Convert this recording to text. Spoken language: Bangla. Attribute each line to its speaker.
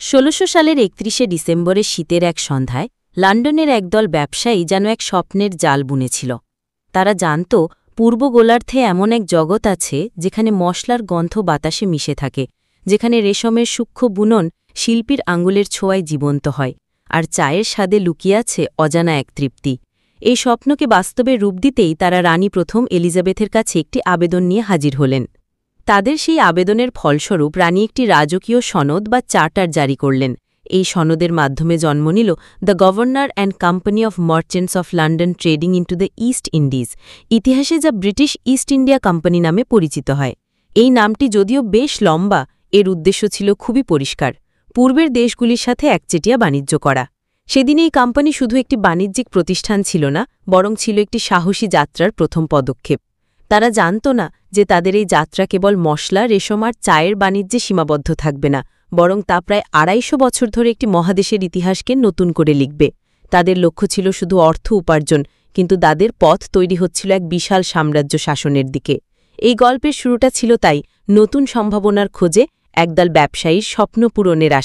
Speaker 1: ১৬০০ সালের ৩১শে ডিসেম্বরের শীতের এক সন্ধ্যায় লন্ডনের একদল ব্যবসায়ী যেন এক স্বপ্নের জাল বুনেছিল। তারা জানত পূর্ব গোলার্ধে এমন এক জগৎ আছে যেখানে মশলার গন্ধ বাতাসে মিশে থাকে, যেখানে রেশমের সূক্ষ্ম বুনন শিল্পীর আঙুলের ছোঁয়ায় জীবন্ত হয়, আর চায়ের স্বাদে লুকিয়ে আছে অজানা এক তৃপ্তি। এই স্বপ্নকে বাস্তবে রূপ দিতেই তারা রানী প্রথম এলিজাবেথের কাছে একটি আবেদন নিয়ে হাজির হলেন। তাদের সেই আবেদনের ফলস্বরূপ রানী একটি রাজকীয় সনদ বা চার্টার জারি করলেন। এই সনদের মাধ্যমে জন্ম নিল the governor and company of merchants of London trading into the east Indies, ইতিহাসে যা ব্রিটিশ ইস্ট ইন্ডিয়া কোম্পানি নামে পরিচিত হয়। এই নামটি যদিও বেশ লম্বা, এর উদ্দেশ্য ছিল খুবই পরিষ্কার: পূর্বের দেশগুলির সাথে একচেটিয়া বাণিজ্য করা। সেদিন এই কোম্পানি শুধু একটি বাণিজ্যিক প্রতিষ্ঠান ছিল না, বরং ছিল একটি সাহসী যাত্রার প্রথম পদক্ষেপ। তারা জানত না যে তাদের এই যাত্রা কেবল মশলা, রেশম আর চায়ের বাণিজ্যে সীমাবদ্ধ থাকবে না, বরং তা প্রায় ২৫০ বছর ধরে একটি মহাদেশের ইতিহাসকে নতুন করে লিখবে। তাদের লক্ষ্য ছিল শুধু অর্থ উপার্জন, কিন্তু তাদের পথ তৈরি হচ্ছিল এক বিশাল সাম্রাজ্য শাসনের দিকে। এই গল্পের শুরুটা ছিল তাই নতুন সম্ভাবনার খোঁজে একদল ব্যবসায়ীর স্বপ্ন পূরণের